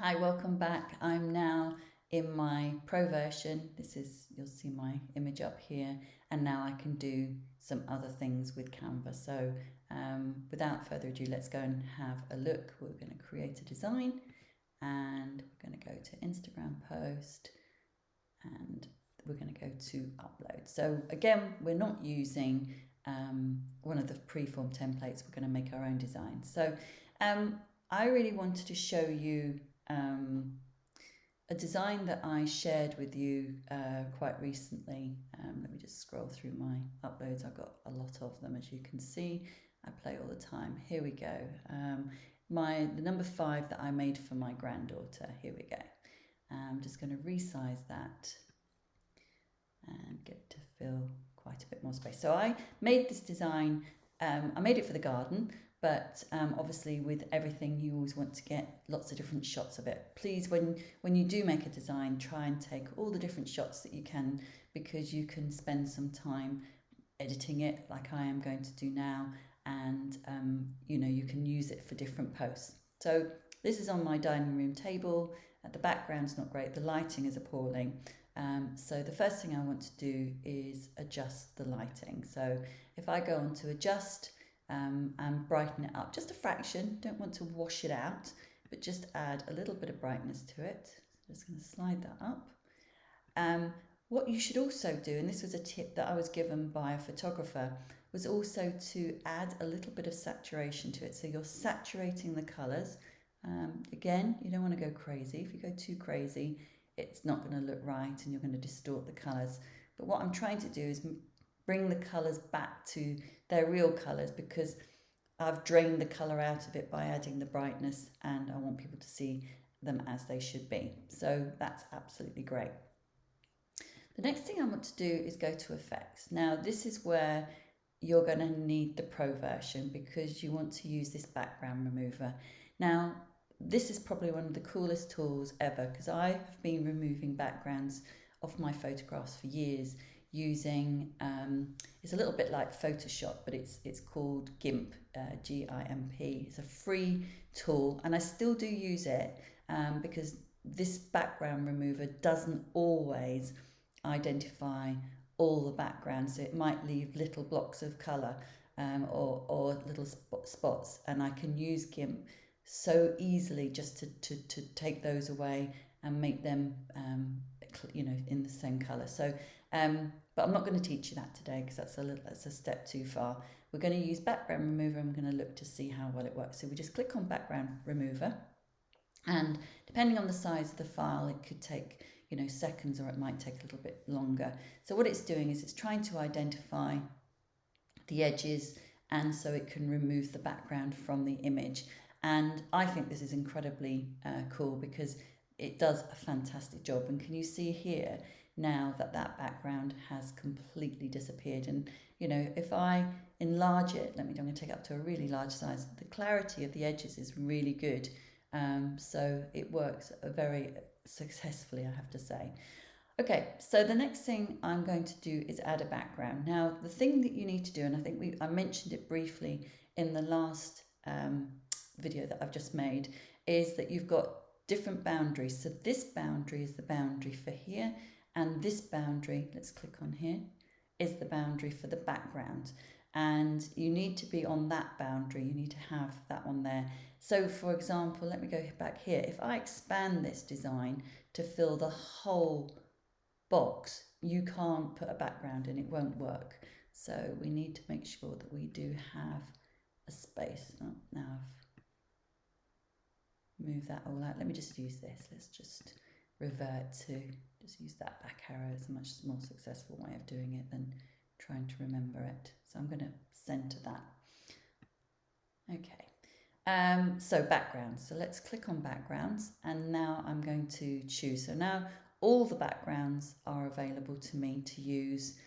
Hi, welcome back. I'm now in my pro version. You'll see my image up here, and now I can do some other things with Canva. So without further ado, let's go and have a look. We're going to create a design, and we're going to go to Instagram post, and we're going to go to upload. So again, we're not using one of the preform templates. We're going to make our own design. So I really wanted to show you a design that I shared with you quite recently. Let me just scroll through my uploads. I've got a lot of them, as you can see. I play all the time. Here we go. The number 5 that I made for my granddaughter. Here we go. I'm just going to resize that and get it to fill quite a bit more space. So I made this design. I made it for the garden, but obviously with everything you always want to get lots of different shots of it. Please, when you do make a design, try and take all the different shots that you can, because you can spend some time editing it like I am going to do now, and you can use it for different posts. So this is on my dining room table. The background's not great, the lighting is appalling. So the first thing I want to do is adjust the lighting. So if I go on to adjust and brighten it up just a fraction, don't want to wash it out, but just add a little bit of brightness to it. So just going to slide that up. What you should also do, and this was a tip that I was given by a photographer, was also to add a little bit of saturation to it. So you're saturating the colours. Again, you don't want to go crazy. If you go too crazy, it's not going to look right and you're going to distort the colours. But what I'm trying to do is bring the colours back to their real colours, because I've drained the colour out of it by adding the brightness, and I want people to see them as they should be. So that's absolutely great. The next thing I want to do is go to effects. Now this is where you're going to need the pro version, because you want to use this background remover. Now this is probably one of the coolest tools ever, because I have been removing backgrounds off my photographs for years using, it's a little bit like Photoshop, but it's called GIMP, G-I-M-P. It's a free tool, and I still do use it because this background remover doesn't always identify all the backgrounds. So it might leave little blocks of colour or little spots, and I can use GIMP so easily just to take those away and make them in the same colour. So but I'm not going to teach you that today, because that's a step too far. We're going to use background remover. I'm going to look to see how well it works. So we just click on background remover, and depending on the size of the file, it could take seconds, or it might take a little bit longer. So what it's doing is it's trying to identify the edges, and so it can remove the background from the image. And I think this is incredibly cool, because it does a fantastic job. And can you see here now that background has completely disappeared? And if I enlarge it, I'm going to take it up to a really large size, the clarity of the edges is really good. So it works very successfully, I have to say. Okay, so the next thing I'm going to do is add a background. Now the thing that you need to do, and I think I mentioned it briefly in the last video that I've just made, is that you've got different boundaries. So this boundary is the boundary for here, and this boundary, let's click on here, is the boundary for the background. And you need to be on that boundary. You need to have that one there. So for example, let me go back here. If I expand this design to fill the whole box, you can't put a background in, it won't work. So we need to make sure that we do have a space. Oh, now I've moved that all out. Let me just use this. Let's just revert to just use that back arrow. It's a much more successful way of doing it than trying to remember it. So I'm going to center that. Okay. So backgrounds. So let's click on backgrounds, and now I'm going to choose. So now all the backgrounds are available to me to use.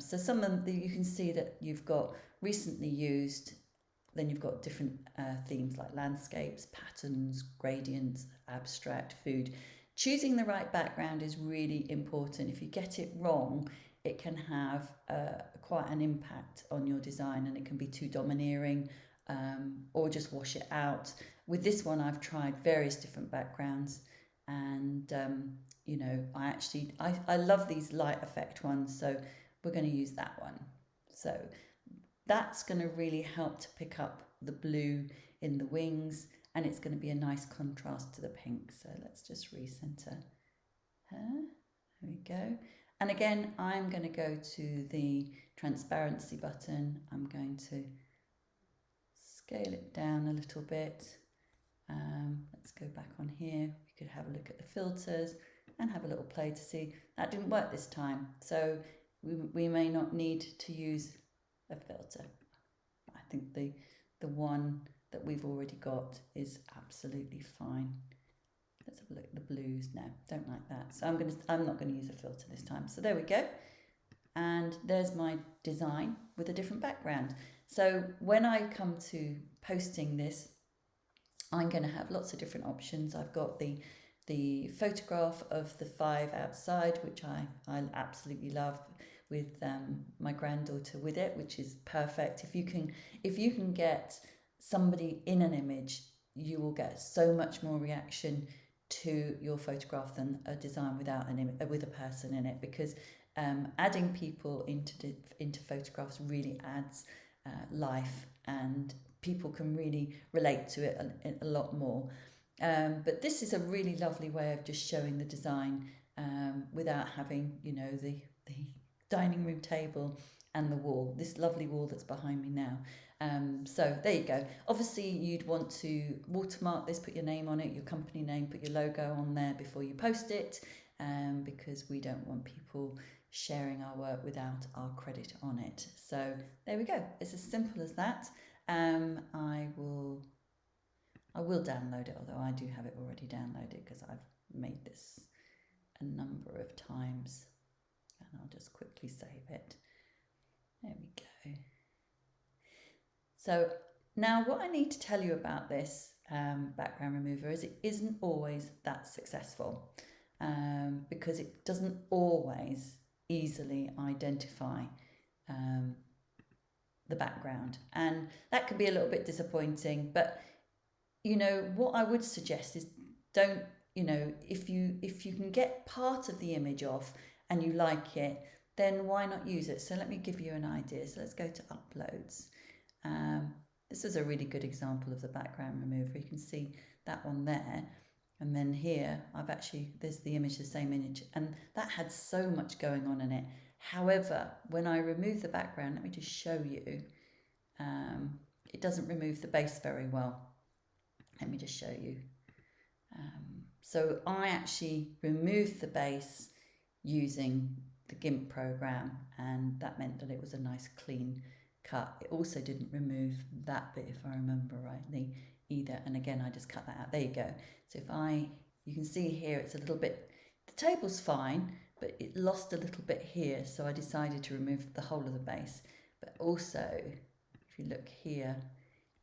So some of them you can see that you've got recently used. Then you've got different themes like landscapes, patterns, gradients, abstract, food. Choosing the right background is really important. If you get it wrong, it can have quite an impact on your design, and it can be too domineering, or just wash it out. with this one, I've tried various different backgrounds, and you know, I love these light effect ones, so we're going to use that one. So that's going to really help to pick up the blue in the wings, and it's going to be a nice contrast to the pink. So let's just recenter her. There we go. And again, I'm going to go to the transparency button. I'm going to scale it down a little bit. Let's go back on here. We could have a look at the filters and have a little play to see. That didn't work this time, so we may not need to use a filter. I think the one that we've already got is absolutely fine. Let's have a look at the blues. No, don't like that. So I'm not going to use a filter this time. So there we go. And there's my design with a different background. So when I come to posting this, I'm going to have lots of different options. I've got the photograph of the 5 outside, which I absolutely love, with my granddaughter with it, which is perfect. If you can get somebody in an image, you will get so much more reaction to your photograph than a design without with a person in it, because adding people into photographs really adds life, and people can really relate to it a lot more. But this is a really lovely way of just showing the design without having, you know, the dining room table and the wall, this lovely wall that's behind me now. So there you go. Obviously you'd want to watermark this, put your name on it, your company name, put your logo on there before you post it, because we don't want people sharing our work without our credit on it. So there we go. It's as simple as that. I will download it, although I do have it already downloaded because I've made this a number of times, and I'll just quickly save it. There we go. So now what I need to tell you about this background remover is it isn't always that successful, because it doesn't always easily identify the background, and that can be a little bit disappointing. But you know, what I would suggest is don't, you know, if you can get part of the image off and you like it, then why not use it? So let me give you an idea. So let's go to uploads. This is a really good example of the background remover. You can see that one there, and then here there's the image, the same image, and that had so much going on in it. However, when I remove the background, let me just show you, it doesn't remove the base very well. Let me just show you. So I actually removed the base using the GIMP program, and that meant that it was a nice clean cut. It also didn't remove that bit, if I remember rightly, either. And again, I just cut that out. There you go. So you can see here, it's a little bit, the table's fine, but it lost a little bit here. So I decided to remove the whole of the base. But also, if you look here,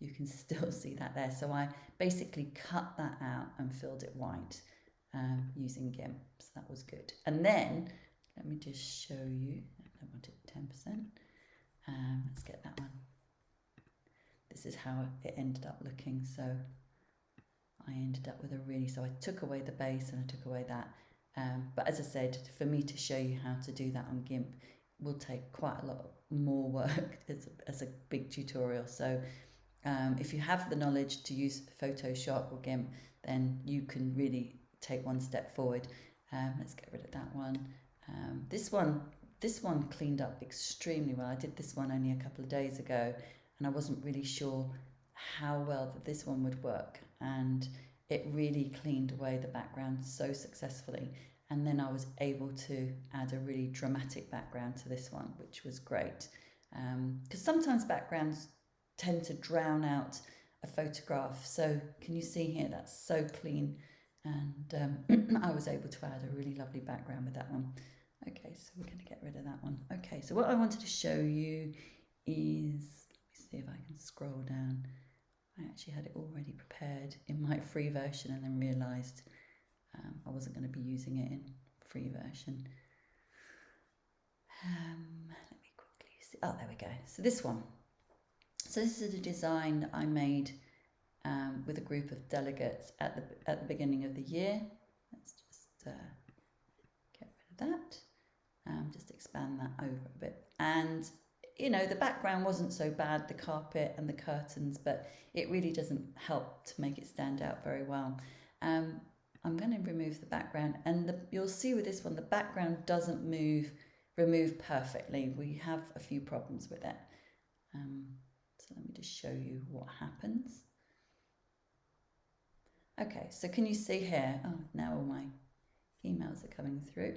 you can still see that there. So I basically cut that out and filled it white using GIMP. So that was good. And then, let me just show you, I want it 10%. Let's get that one. This is how it ended up looking. So I ended up with so I took away the base and I took away that. But as I said, for me to show you how to do that on GIMP will take quite a lot more work as a big tutorial. So if you have the knowledge to use Photoshop or GIMP, then you can really take one step forward. Let's get rid of that one. This one cleaned up extremely well. I did this one only a couple of days ago, and I wasn't really sure how well that this one would work, and it really cleaned away the background so successfully. And then I was able to add a really dramatic background to this one, which was great, because sometimes backgrounds tend to drown out a photograph. So can you see here, that's so clean, and I was able to add a really lovely background with that one. Okay, so we're going to get rid of that one. Okay, so what I wanted to show you is, let me see if I can scroll down. I actually had it already prepared in my free version and then realised I wasn't going to be using it in free version. Let me quickly see. Oh, there we go. So this one. So this is a design I made with a group of delegates at the beginning of the year. Let's just get rid of that. Just expand that over a bit. And you know, the background wasn't so bad, the carpet and the curtains, but it really doesn't help to make it stand out very well. I'm going to remove the background, and you'll see with this one, the background doesn't remove perfectly. We have a few problems with it. So let me just show you what happens. Okay, so can you see here? Oh, now all my emails are coming through.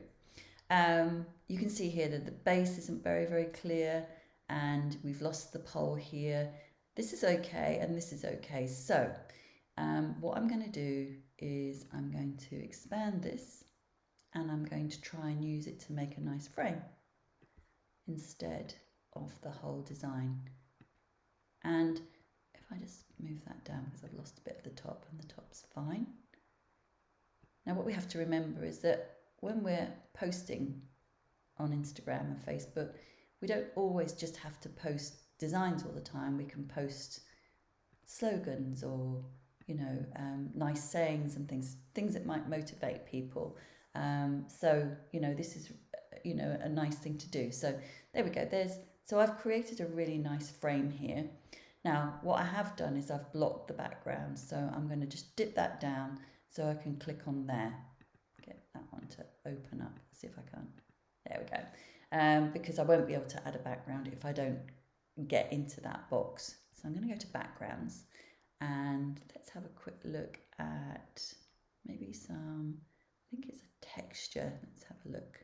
You can see here that the base isn't very clear, and we've lost the pole here. This is okay, and this is okay. So what I'm going to do is I'm going to expand this, and I'm going to try and use it to make a nice frame instead of the whole design. And if I just move that down, because I've lost a bit of the top, and the top's fine. Now what we have to remember is that when we're posting on Instagram and Facebook, we don't always just have to post designs all the time. We can post slogans or, you know, nice sayings and things that might motivate people. So, you know, this is, you know, a nice thing to do. So there we go. So I've created a really nice frame here. Now, what I have done is I've blocked the background. So I'm going to just dip that down so I can click on there. Get that one to open up. See if I can. There we go. Because I won't be able to add a background if I don't get into that box. So I'm going to go to backgrounds, and let's have a quick look at maybe some, I think it's a texture. Let's have a look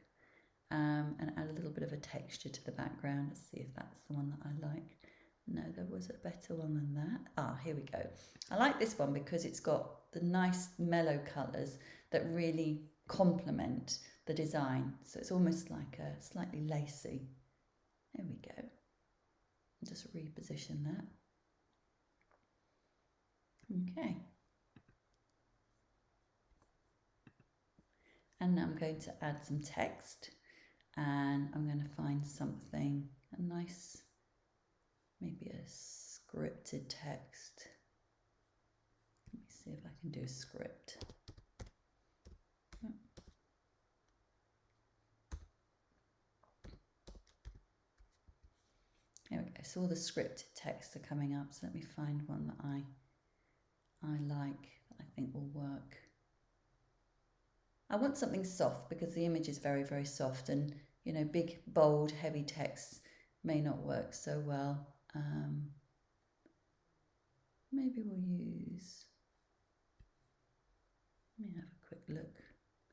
and add a little bit of a texture to the background. Let's see if that's the one that I like. No, there was a better one than that. Ah, here we go. I like this one because it's got the nice mellow colours that really complement the design. So it's almost like a slightly lacy. There we go. Just reposition that. Okay. And now I'm going to add some text, and I'm going to find something, a nice, maybe a scripted text. Let me see if I can do a script. There we go. So all the scripted texts are coming up. So let me find one that I like, that I think will work. I want something soft because the image is very soft, and you know, big, bold, heavy text may not work so well. Maybe we'll use, let me have a quick look.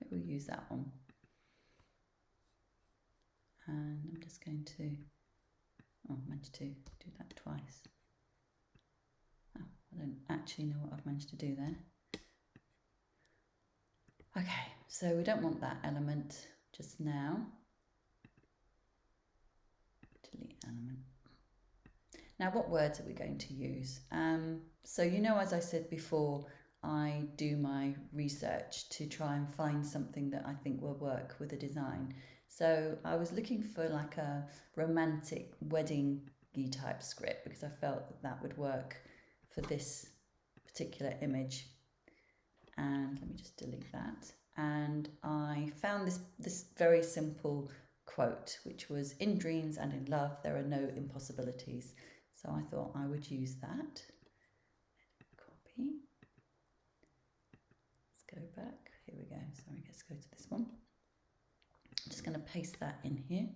Maybe we'll use that one. And I'm just going to, oh, I managed to do that twice. Oh, I don't actually know what I've managed to do there. Okay, so we don't want that element just now. Delete element. Now, what words are we going to use? So, you know, as I said before, I do my research to try and find something that I think will work with a design. So I was looking for like a romantic wedding-y type script because I felt that that would work for this particular image. And let me just delete that. And I found this very simple quote, which was, "In dreams and in love, there are no impossibilities." So I thought I would use that. Copy. Let's go back. Here we go. Sorry, let's go to this one. I'm just going to paste that in here.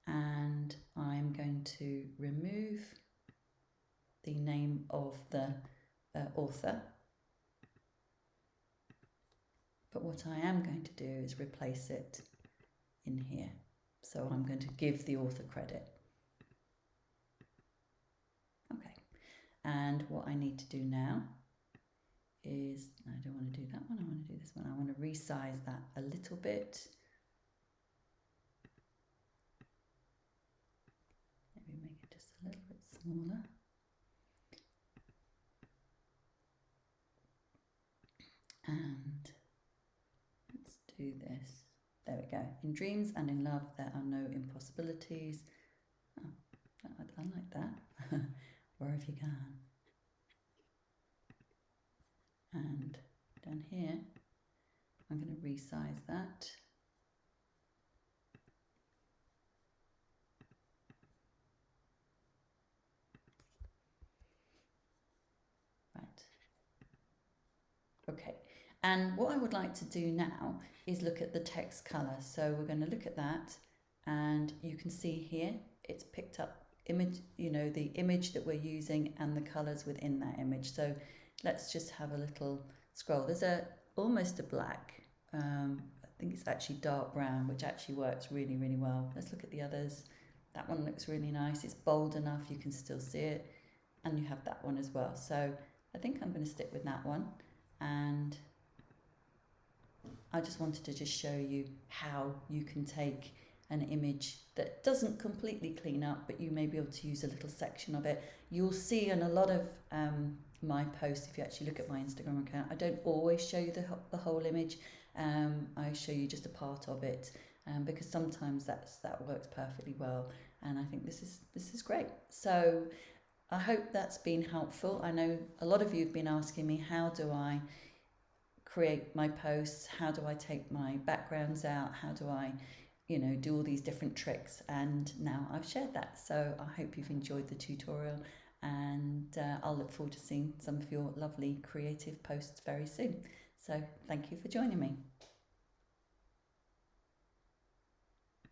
And I'm going to remove the name of the author. But what I am going to do is replace it in here. So I'm going to give the author credit. Okay. And what I need to do now is, I don't want to do that one, I want to do this one. I want to resize that a little bit. Maybe make it just a little bit smaller. And let's do this. There we go. In dreams and in love, there are no impossibilities. Oh, I like that. Wherever you can. down here. I'm going to resize that. Right. Okay. And what I would like to do now is look at the text color. So we're going to look at that, and you can see here it's picked up image, you know, the image that we're using and the colors within that image. So let's just have a little scroll. There's almost a black. I think it's actually dark brown, which actually works really, really well. Let's look at the others. That one looks really nice. It's bold enough, you can still see it. And you have that one as well. So I think I'm going to stick with that one. And I just wanted to just show you how you can take an image that doesn't completely clean up, but you may be able to use a little section of it. You'll see in a lot of my posts, if you actually look at my Instagram account, I don't always show you the whole image. I show you just a part of it, because sometimes that works perfectly well, and I think this is great. So I hope that's been helpful. I know a lot of you have been asking me, how do I create my posts? How do I take my backgrounds out? How do I, you know, do all these different tricks? And now I've shared that. So I hope you've enjoyed the tutorial, and I'll look forward to seeing some of your lovely creative posts very soon. So thank you for joining me.